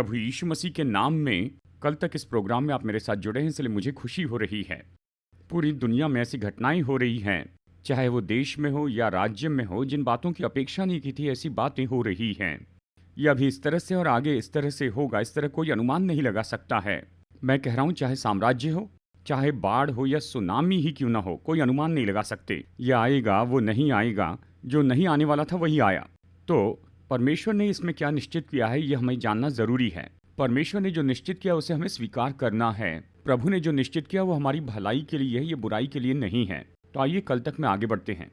प्रभु यीशु मसीह के नाम में कल तक इस प्रोग्राम में आप मेरे साथ जुड़े हैं, इसलिए मुझे खुशी हो रही है। पूरी दुनिया में ऐसी घटनाएं हो रही हैं, चाहे वो देश में हो या राज्य में हो, जिन बातों की अपेक्षा नहीं की थी ऐसी बातें हो रही हैं। यह अभी इस तरह से और आगे इस तरह से होगा, इस तरह कोई अनुमान नहीं लगा सकता है। मैं कह रहा हूँ, चाहे साम्राज्य हो, चाहे बाढ़ हो या सुनामी ही क्यों ना हो, कोई अनुमान नहीं लगा सकते। यह आएगा, वो नहीं आएगा, जो नहीं आने वाला था वही आया। तो परमेश्वर ने इसमें क्या निश्चित किया है, यह हमें जानना जरूरी है। परमेश्वर ने जो निश्चित किया उसे हमें स्वीकार करना है। प्रभु ने जो निश्चित किया वो हमारी भलाई के लिए है, ये बुराई के लिए नहीं है। तो आइए कल तक में आगे बढ़ते हैं।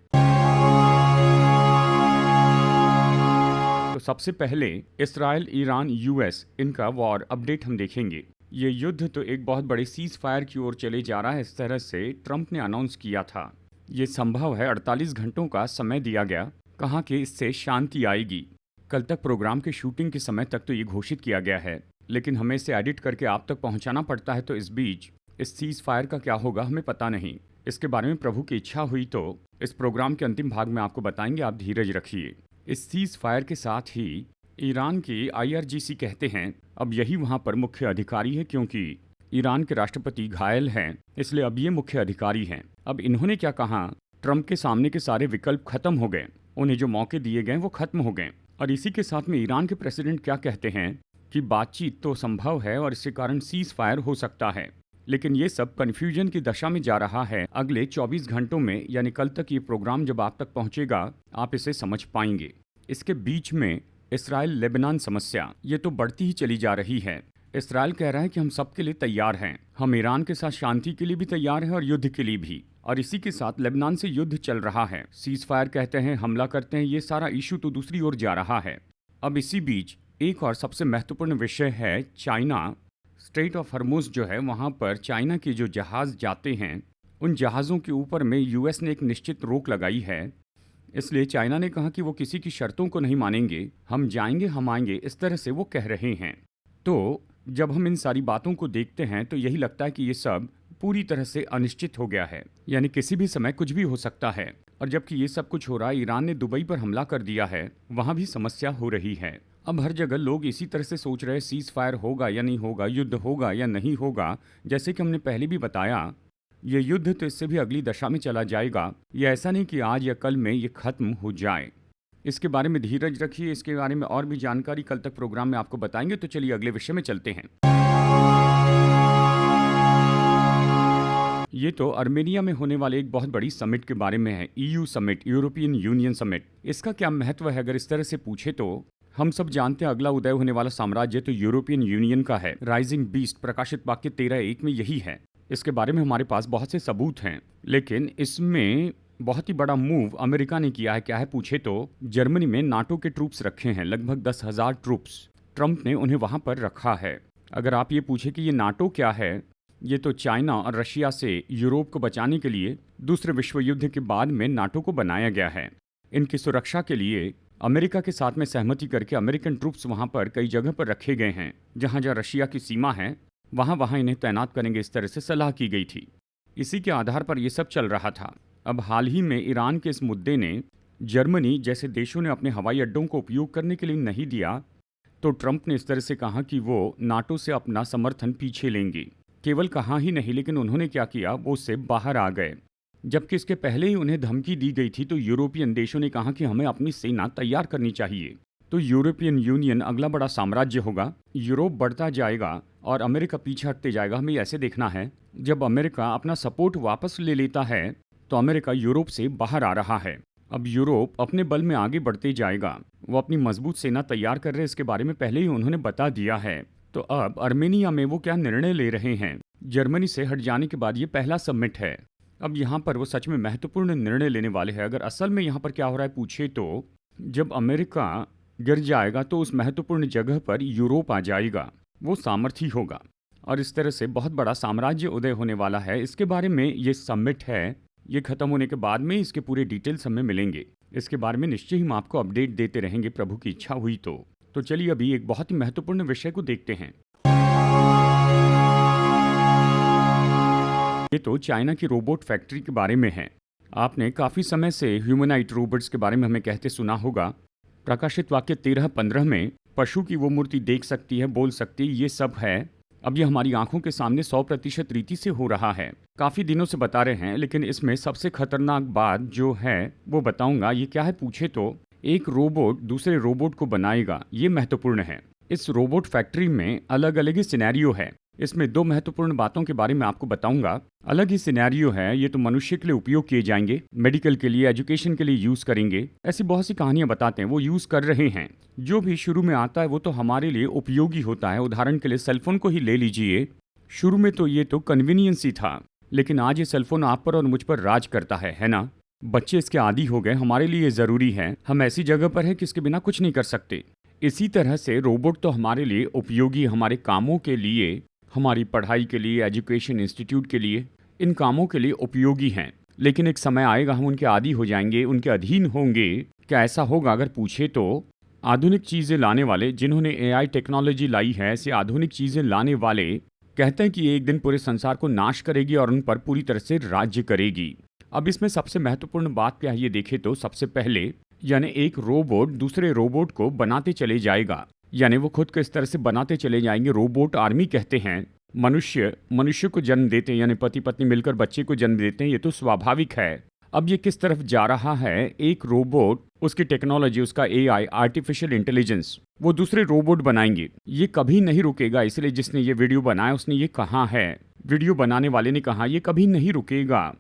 तो सबसे पहले इस्राइल, ईरान, यूएस, इनका वॉर अपडेट हम देखेंगे। ये युद्ध तो एक बहुत बड़े सीज फायर की ओर चले जा रहा है, इस तरह से ट्रंप ने अनाउंस किया था। ये संभव है, 48 घंटों का समय दिया गया, कहा कि इससे शांति आएगी। कल तक प्रोग्राम के शूटिंग के समय तक तो ये घोषित किया गया है, लेकिन हमें इसे एडिट करके आप तक पहुंचाना पड़ता है। तो इस बीच इस सीज फायर का क्या होगा हमें पता नहीं। इसके बारे में प्रभु की इच्छा हुई तो इस प्रोग्राम के अंतिम भाग में आपको बताएंगे, आप धीरज रखिए। इस सीज फायर के साथ ही ईरान की IRGC कहते हैं अब यही वहां पर मुख्य अधिकारी है, क्योंकि ईरान के राष्ट्रपति घायल हैं, इसलिए अब ये मुख्य अधिकारी हैं। अब इन्होंने क्या कहा, ट्रंप के सामने के सारे विकल्प खत्म हो गए, उन्हें जो मौके दिए गए वो खत्म हो गए। और इसी के साथ में ईरान के प्रेसिडेंट क्या कहते हैं कि बातचीत तो संभव है और इसके कारण सीज फायर हो सकता है, लेकिन ये सब कन्फ्यूजन की दशा में जा रहा है। अगले 24 घंटों में, यानी कल तक ये प्रोग्राम जब आप तक पहुंचेगा, आप इसे समझ पाएंगे। इसके बीच में इसराइल लेबनान समस्या ये तो बढ़ती ही चली जा रही है। इसराइल कह रहा है कि हम सबके लिए तैयार हैं, हम ईरान के साथ शांति के लिए भी तैयार हैं और युद्ध के लिए भी। और इसी के साथ लेबनान से युद्ध चल रहा है। सीज फायर कहते हैं, हमला करते हैं, ये सारा इशू तो दूसरी ओर जा रहा है। अब इसी बीच एक और सबसे महत्वपूर्ण विषय है चाइना। स्ट्रेट ऑफ हॉर्मुज़ जो है, वहाँ पर चाइना के जो जहाज़ जाते हैं, उन जहाज़ों के ऊपर में यूएस ने एक निश्चित रोक लगाई है। इसलिए चाइना ने कहा कि वो किसी की शर्तों को नहीं मानेंगे, हम जाएंगे, हम आएंगे, इस तरह से वो कह रहे हैं। तो जब हम इन सारी बातों को देखते हैं तो यही लगता है कि ये सब पूरी तरह से अनिश्चित हो गया है, यानी किसी भी समय कुछ भी हो सकता है। और जबकि ये सब कुछ हो रहा है, ईरान ने दुबई पर हमला कर दिया है, वहाँ भी समस्या हो रही है। अब हर जगह लोग इसी तरह से सोच रहे हैं, सीज फायर होगा या नहीं होगा, युद्ध होगा या नहीं होगा। जैसे कि हमने पहले भी बताया, ये युद्ध तो इससे भी अगली दशा में चला जाएगा। ये ऐसा नहीं कि आज या कल में ये खत्म हो जाए। इसके बारे में धीरज रखिए, इसके बारे में और भी जानकारी कल तक प्रोग्राम में आपको बताएंगे। तो चलिए अगले विषय में चलते हैं। ये तो अर्मेनिया में होने वाले एक बहुत बड़ी समिट के बारे में है, EU summit, European union summit. इसका क्या महत्व है अगर इस तरह से पूछे तो हम सब जानते हैं अगला उदय होने वाला साम्राज्य तो यूरोपियन यूनियन का है। राइजिंग बीस्ट प्रकाशित वाक्य 13:1 में यही है। इसके बारे में हमारे पास बहुत से सबूत हैं, लेकिन इसमें बहुत ही बड़ा मूव अमेरिका ने किया है। क्या है पूछे तो जर्मनी में नाटो के ट्रूप्स रखे हैं, लगभग 10,000 ट्रूप्स ट्रंप ने उन्हें वहां पर रखा है। अगर आप ये पूछे कि ये नाटो क्या है, ये तो चाइना और रशिया से यूरोप को बचाने के लिए दूसरे विश्व युद्ध के बाद में नाटो को बनाया गया है। इनकी सुरक्षा के लिए अमेरिका के साथ में सहमति करके अमेरिकन ट्रूप्स वहां पर कई जगह पर रखे गए हैं। जहां जहां रशिया की सीमा है वहां इन्हें तैनात करेंगे, इस तरह से सलाह की गई थी। इसी के आधार पर यह सब चल रहा था। अब हाल ही में ईरान के इस मुद्दे ने जर्मनी जैसे देशों ने अपने हवाई अड्डों को उपयोग करने के लिए नहीं दिया, तो ट्रंप ने इस तरह से कहा कि वो नाटो से अपना समर्थन पीछे लेंगे। केवल कहा ही नहीं, लेकिन उन्होंने क्या किया, वो उससे बाहर आ गए। जबकि इसके पहले ही उन्हें धमकी दी गई थी, तो यूरोपियन देशों ने कहा कि हमें अपनी सेना तैयार करनी चाहिए। तो यूरोपियन यूनियन अगला बड़ा साम्राज्य होगा, यूरोप बढ़ता जाएगा और अमेरिका पीछे हटते जाएगा। हमें ऐसे देखना है, जब अमेरिका अपना सपोर्ट वापस ले लेता है तो अमेरिका यूरोप से बाहर आ रहा है। अब यूरोप अपने बल में आगे बढ़ते जाएगा, वो अपनी मजबूत सेना तैयार कर रहे हैं, इसके बारे में पहले ही उन्होंने बता दिया है। तो अब अर्मेनिया में वो क्या निर्णय ले रहे हैं, जर्मनी से हट जाने के बाद ये पहला समिट है। अब यहाँ पर वो सच में महत्वपूर्ण निर्णय लेने वाले हैं। अगर असल में यहाँ पर क्या हो रहा है पूछे तो जब अमेरिका गिर जाएगा तो उस महत्वपूर्ण जगह पर यूरोप आ जाएगा, वो सामर्थी होगा और इस तरह से बहुत बड़ा साम्राज्य उदय होने वाला है। इसके बारे में ये समिट है, ये खत्म होने के बाद में इसके पूरे डिटेल्स हमें मिलेंगे। इसके बारे में निश्चय ही हम आपको अपडेट देते रहेंगे, प्रभु की इच्छा हुई तो चलिए अभी एक बहुत ही महत्वपूर्ण विषय को देखते हैं। ये तो चाइना की रोबोट फैक्ट्री के बारे में है। आपने काफी समय से ह्यूमनाइट रोबोट्स के बारे में हमें कहते सुना होगा। प्रकाशित वाक्य 13:15 में पशु की वो मूर्ति देख सकती है, बोल सकती है, ये सब है। अब ये हमारी आंखों के सामने 100% रीति से हो रहा है। काफी दिनों से बता रहे हैं, लेकिन इसमें सबसे खतरनाक बात जो है वो बताऊंगा। ये क्या है पूछे तो, एक रोबोट दूसरे रोबोट को बनाएगा, ये महत्वपूर्ण है। इस रोबोट फैक्ट्री में अलग अलग ही सिनेरियो है। इसमें दो महत्वपूर्ण बातों के बारे में आपको बताऊंगा। अलग ही सिनेरियो है, ये तो मनुष्य के लिए उपयोग किए जाएंगे, मेडिकल के लिए, एजुकेशन के लिए यूज करेंगे। ऐसी बहुत सी कहानियां बताते हैं, वो यूज कर रहे हैं। जो भी शुरू में आता है वो तो हमारे लिए उपयोगी होता है। उदाहरण के लिए सेलफोन को ही ले लीजिए। शुरू में तो ये तो कन्वीनियंस ही था, लेकिन आज ये सेलफोन आप पर और मुझ पर राज करता है ना। बच्चे इसके आदी हो गए। हमारे लिए ये जरूरी है। हम ऐसी जगह पर हैं कि इसके बिना कुछ नहीं कर सकते। इसी तरह से रोबोट तो हमारे लिए उपयोगी, हमारे कामों के लिए, हमारी पढ़ाई के लिए, एजुकेशन इंस्टीट्यूट के लिए, इन कामों के लिए उपयोगी हैं। लेकिन एक समय आएगा हम उनके आदी हो जाएंगे, उनके अधीन होंगे। क्या ऐसा होगा? अगर पूछे तो आधुनिक चीज़ें लाने वाले, जिन्होंने एआई टेक्नोलॉजी लाई है, ऐसे आधुनिक चीज़ें लाने वाले कहते हैं कि एक दिन पूरे संसार को नाश करेगी और उन पर पूरी तरह से राज्य करेगी। अब इसमें सबसे महत्वपूर्ण बात क्या है ये देखें तो, सबसे पहले यानी एक रोबोट दूसरे रोबोट को बनाते चले जाएगा, यानी वो खुद को इस तरह से बनाते चले जाएंगे। रोबोट आर्मी कहते हैं। मनुष्य को जन्म देते हैं, यानी पति पत्नी मिलकर बच्चे को जन्म देते हैं, ये तो स्वाभाविक है। अब ये किस तरफ जा रहा है? एक रोबोट, उसकी टेक्नोलॉजी, उसका एआई, आर्टिफिशियल इंटेलिजेंस, वो दूसरे रोबोट बनाएंगे। ये कभी नहीं रुकेगा। इसलिए जिसने ये वीडियो बनाया उसने ये कहा है, वीडियो बनाने वाले ने कहा, ये कभी नहीं रुकेगा।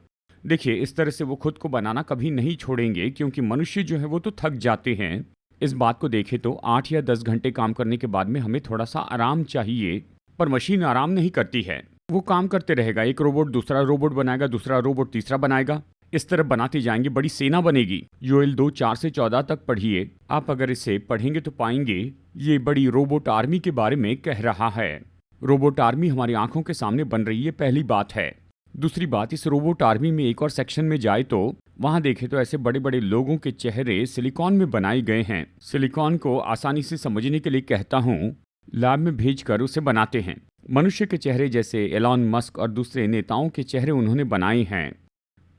देखिए, इस तरह से वो खुद को बनाना कभी नहीं छोड़ेंगे, क्योंकि मनुष्य जो है वो तो थक जाते हैं। इस बात को देखें तो 8 या 10 घंटे काम करने के बाद में हमें थोड़ा सा आराम चाहिए, पर मशीन आराम नहीं करती है। वो काम करते रहेगा। एक रोबोट दूसरा रोबोट बनाएगा, दूसरा रोबोट तीसरा बनाएगा, इस तरह बनाते जाएंगे, बड़ी सेना बनेगी। योएल 2:4-14 तक पढ़िए। आप अगर इसे पढ़ेंगे तो पाएंगे ये बड़ी रोबोट आर्मी के बारे में कह रहा है। रोबोट आर्मी हमारी आंखों के सामने बन रही है, पहली बात है। दूसरी बात, इस रोबोट आर्मी में एक और सेक्शन में जाए तो वहां देखें तो ऐसे बड़े बड़े लोगों के चेहरे सिलिकॉन में बनाए गए हैं। सिलिकॉन को आसानी से समझने के लिए कहता हूँ, लैब में भेजकर उसे बनाते हैं। मनुष्य के चेहरे जैसे एलॉन मस्क और दूसरे नेताओं के चेहरे उन्होंने बनाए हैं।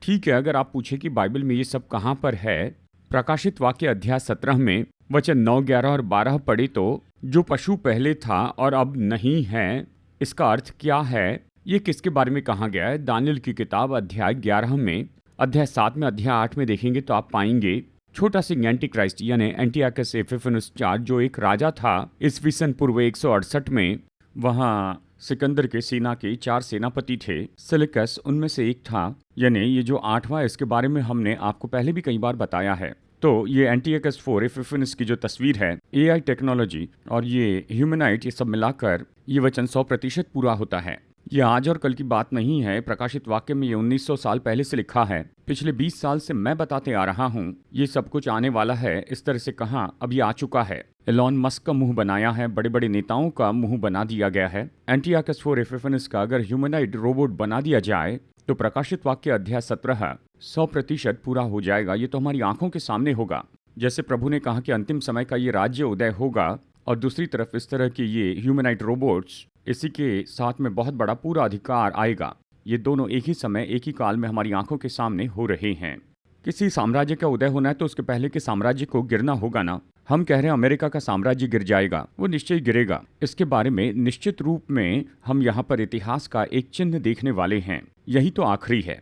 ठीक है, अगर आप पूछे कि बाइबल में ये सब कहाँ पर है, प्रकाशित वाक्य अध्याय 17 में वचन 9, 11 और 12 पढ़े तो, जो पशु पहले था और अब नहीं है, इसका अर्थ क्या है? ये किसके बारे में कहा गया है? दानियल की किताब अध्याय 11 में, अध्याय 7 में, अध्याय 8 में देखेंगे तो आप पाएंगे छोटा सिंह एंटी क्राइस्ट यानी एंटियाकस एपिफेनुस IV, जो एक राजा था ईस्वी सन पूर्व 168 में। वहाँ सिकंदर के सेना के 4 सेनापति थे। सिलिकस उनमें से एक था, यानी ये जो 8वां, इसके बारे में हमने आपको पहले भी कई बार बताया है। तो ये एंटियाकस IV एपिफेनुस की जो तस्वीर है, एआई टेक्नोलॉजी और ये ह्यूमनाइट, ये सब मिलाकर ये वचन 100% पूरा होता है। ये आज और कल की बात नहीं है। प्रकाशित वाक्य में ये 1900 साल पहले से लिखा है। पिछले 20 साल से मैं बताते आ रहा हूँ ये सब कुछ आने वाला है। इस तरह से कहा, अब ये आ चुका है। एलॉन मस्क का मुंह बनाया है, बड़े बड़े नेताओं का मुंह बना दिया गया है। एंटियाकस IV एपिफेनुस का अगर ह्यूमनाइट रोबोट बना दिया जाए तो प्रकाशित वाक्य अध्याय 17 100% पूरा हो जाएगा। ये तो हमारी आंखों के सामने होगा। जैसे प्रभु ने कहा कि अंतिम समय का ये राज्य उदय होगा, और दूसरी तरफ इस तरह की ये ह्यूमनाइट रोबोट्स, इसी के साथ में बहुत बड़ा पूरा अधिकार आएगा। ये दोनों एक ही समय, एक ही काल में हमारी आंखों के सामने हो रहे हैं। किसी साम्राज्य का उदय होना है तो उसके पहले के साम्राज्य को गिरना होगा ना। हम कह रहे हैं अमेरिका का साम्राज्य गिर जाएगा, वो निश्चय गिरेगा। इसके बारे में निश्चित रूप में हम यहाँ पर इतिहास का एक चिन्ह देखने वाले हैं। यही तो आखिरी है।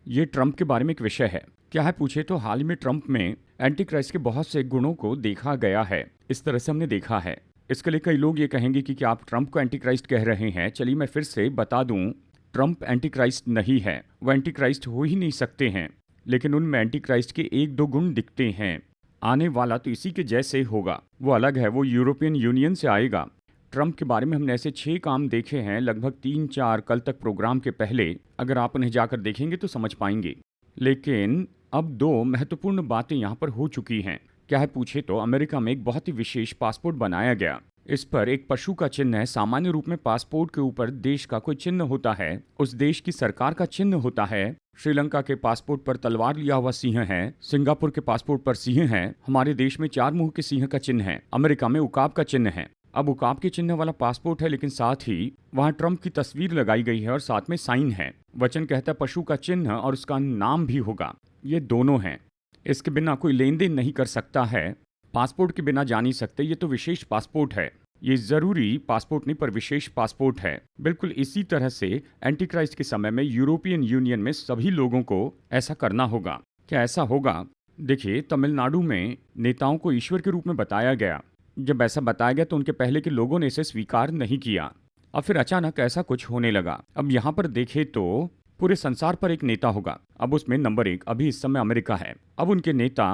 ये ट्रंप के बारे में एक विषय है। क्या है पूछे तो, हाल में ट्रंप में एंटी क्राइस्ट के बहुत से गुणों को देखा गया है। इस तरह से हमने देखा है। इसके लिए कई लोग ये कहेंगे कि क्या आप ट्रंप को एंटी क्राइस्ट कह रहे हैं। चलिए मैं फिर से बता दूं, ट्रंप एंटी क्राइस्ट नहीं है। वो एंटी क्राइस्ट हो ही नहीं सकते हैं, लेकिन उनमें एंटी क्राइस्ट के 1-2 गुण दिखते हैं। आने वाला तो इसी के जैसे होगा, वो अलग है, वो यूरोपियन यूनियन से आएगा। ट्रंप के बारे में हमने ऐसे 6 काम देखे हैं लगभग 3-4 कल तक प्रोग्राम के पहले। अगर आप उन्हें जाकर देखेंगे तो समझ पाएंगे। लेकिन अब 2 महत्वपूर्ण बातें यहाँ पर हो चुकी हैं। क्या है पूछे तो, अमेरिका में एक बहुत ही विशेष पासपोर्ट बनाया गया। इस पर एक पशु का चिन्ह है। सामान्य रूप में पासपोर्ट के ऊपर देश का कोई चिन्ह होता है, उस देश की सरकार का चिन्ह होता है। श्रीलंका के पासपोर्ट पर तलवार लिया हुआ सिंह है, सिंगापुर के पासपोर्ट पर सिंह है, हमारे देश में 4 मुंह के सिंह का चिन्ह है, अमेरिका में उकाब का चिन्ह है। अब उकाब के चिन्ह वाला पासपोर्ट है, लेकिन साथ ही वहाँ ट्रंप की तस्वीर लगाई गई है और साथ में साइन है। वचन कहता है पशु का चिन्ह और उसका नाम भी होगा। ये दोनों हैं। इसके बिना कोई लेन देन नहीं कर सकता है, पासपोर्ट के बिना जा नहीं सकते। ये तो विशेष पासपोर्ट है, ये ज़रूरी पासपोर्ट नहीं पर विशेष पासपोर्ट है। बिल्कुल इसी तरह से एंटी क्राइस्ट के समय में यूरोपियन यूनियन में सभी लोगों को ऐसा करना होगा। क्या ऐसा होगा? देखिए, तमिलनाडु में नेताओं को ईश्वर के रूप में बताया गया। जब ऐसा बताया गया तो उनके पहले के लोगों ने इसे स्वीकार नहीं किया। अब फिर अचानक ऐसा कुछ होने लगा। अब यहाँ पर देखें तो पूरे संसार पर एक नेता होगा। अब उसमें नंबर 1 अभी इस समय अमेरिका है। अब उनके नेता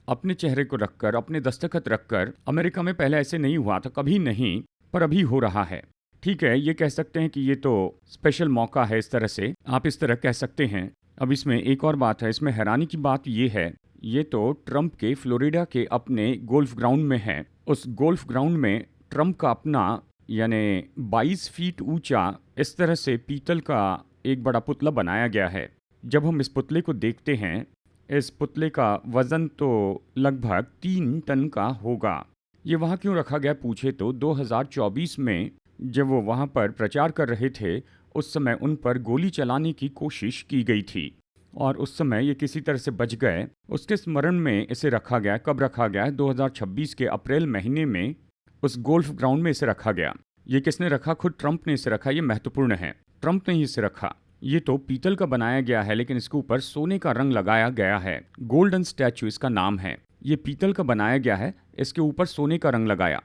अपने चेहरे को रखकर, अपने दस्तखत रखकर, अमेरिका में पहले ऐसे नहीं हुआ था, कभी नहीं, पर अभी हो रहा है। ठीक है, ये कह सकते हैं कि ये तो स्पेशल मौका है, इस तरह से आप इस तरह कह सकते हैं। अब इसमें एक और बात है, इसमें हैरानी की बात ये है, ये तो ट्रंप के फ्लोरिडा के अपने गोल्फ ग्राउंड में है। उस गोल्फ ग्राउंड में ट्रंप का अपना यानी 22 फीट ऊंचा इस तरह से पीतल का एक बड़ा पुतला बनाया गया है। जब हम इस पुतले को देखते हैं, इस पुतले का वजन तो लगभग 3 टन का होगा। ये वहाँ क्यों रखा गया पूछे तो 2024 में जब वो वहाँ पर प्रचार कर रहे थे, उस समय उन पर गोली चलाने की कोशिश की गई थी और उस समय ये किसी तरह से बच गए। उसके स्मरण में इसे रखा गया। कब रखा गया है? 2026 के अप्रैल महीने में उस गोल्फ ग्राउंड में इसे रखा गया। ये किसने रखा? खुद ट्रंप ने इसे रखा। ये महत्वपूर्ण है, ट्रंप ने ही इसे रखा। ये तो पीतल का बनाया गया है, लेकिन इसके ऊपर सोने का रंग लगाया गया है। गोल्डन स्टैचू इसका नाम है। ये पीतल का बनाया गया है, इसके ऊपर सोने का रंग लगाया।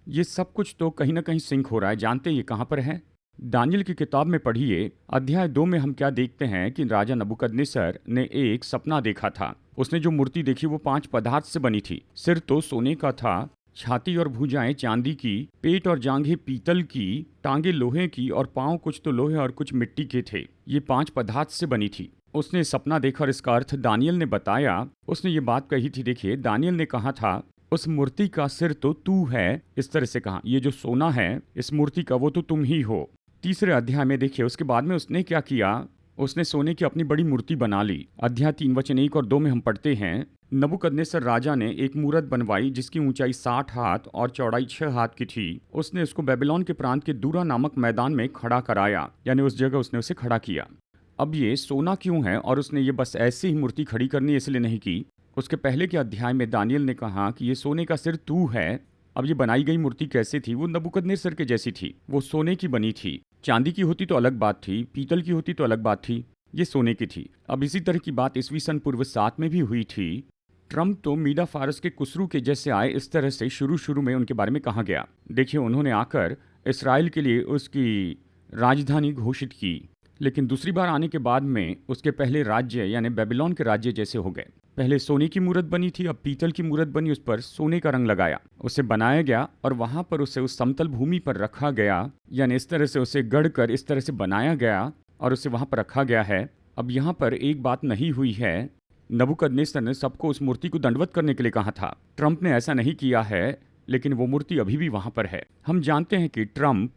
ये सब कुछ तो कहीं ना कहीं सिंक हो रहा है। जानते हैं ये कहाँ पर है? दानियल की किताब में पढ़िए, अध्याय 2 में हम क्या देखते हैं कि राजा नबूकदनेस्सर ने एक सपना देखा था। उसने जो मूर्ति देखी वो 5 पदार्थ से बनी थी। सिर तो सोने का था, छाती और भुजाएं चांदी की, पेट और जांघें पीतल की, टांगे लोहे की और पांव कुछ तो लोहे और कुछ मिट्टी के थे। ये 5 पदार्थ से बनी थी। उसने सपना देखा और इसका अर्थ दानियल ने बताया। उसने ये बात कही थी। देखिए, दानियल ने कहा था उस मूर्ति का सिर तो तू है, इस तरह से कहा। ये जो सोना है इस मूर्ति का, वो तो तुम ही हो। तीसरे अध्याय में देखिए, उसके बाद में उसने क्या किया, उसने सोने की अपनी बड़ी मूर्ति बना ली। अध्याय 3 वचन 1 और 2 में हम पढ़ते हैं, नबूकदनेस्सर राजा ने एक मूरत बनवाई जिसकी ऊंचाई 60 हाथ और चौड़ाई 6 हाथ की थी। उसने उसको बेबीलोन के प्रांत के दूरा नामक मैदान में खड़ा कराया, यानी उस जगह उसने उसे खड़ा किया। अब ये सोना क्यों है और उसने ये बस ऐसे ही मूर्ति खड़ी करनी इसलिए नहीं की। उसके पहले के अध्याय में दानियल ने कहा कि ये सोने का सिर तू है। अब ये बनाई गई मूर्ति कैसे थी? वो नबूकदनेस्सर के जैसी थी। वो सोने की बनी थी। चांदी की होती तो अलग बात थी, पीतल की होती तो अलग बात थी, ये सोने की थी। अब इसी तरह की बात ईस्वी सन पूर्व 7 में भी हुई थी। ट्रंप तो मीडा फारस के कुसरू के जैसे आए, इस तरह से शुरू में उनके बारे में कहा गया। देखिए, उन्होंने आकर इसराइल के लिए उसकी राजधानी घोषित की, लेकिन दूसरी बार आने के बाद में उसके पहले राज्य यानी बेबीलोन के राज्य जैसे हो गए। पहले सोने की मूरत बनी थी, अब पीतल की मूरत बनी, उस पर सोने का रंग लगाया, उसे बनाया गया और वहां पर उसे उस समतल भूमि पर रखा गया, यानी इस तरह से उसे गढ़कर इस तरह से बनाया गया और उसे वहां पर रखा गया है। अब यहाँ पर एक बात नहीं हुई है, नबूकदनेस्सर ने सबको उस मूर्ति को दंडवत करने के लिए कहा था। ट्रंप ने ऐसा नहीं किया है, लेकिन वो मूर्ति अभी भी वहां पर है। हम जानते हैं कि ट्रंप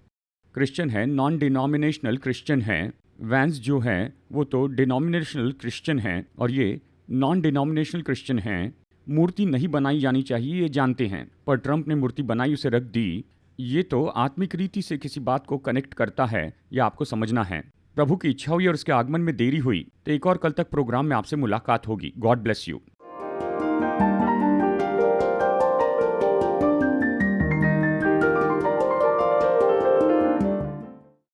क्रिश्चियन है, नॉन डिनोमिनेशनल क्रिश्चियन है। वैंस जो है वो तो डिनोमिनेशनल क्रिश्चियन हैं और ये नॉन डिनोमिनेशनल क्रिश्चियन हैं। मूर्ति नहीं बनाई जानी चाहिए, ये जानते हैं, पर ट्रंप ने मूर्ति बनाई, उसे रख दी। ये तो आत्मिक रीति से किसी बात को कनेक्ट करता है, यह आपको समझना है। प्रभु की इच्छा हुई और उसके आगमन में देरी हुई तो एक और कल तक प्रोग्राम में आपसे मुलाकात होगी। God bless you.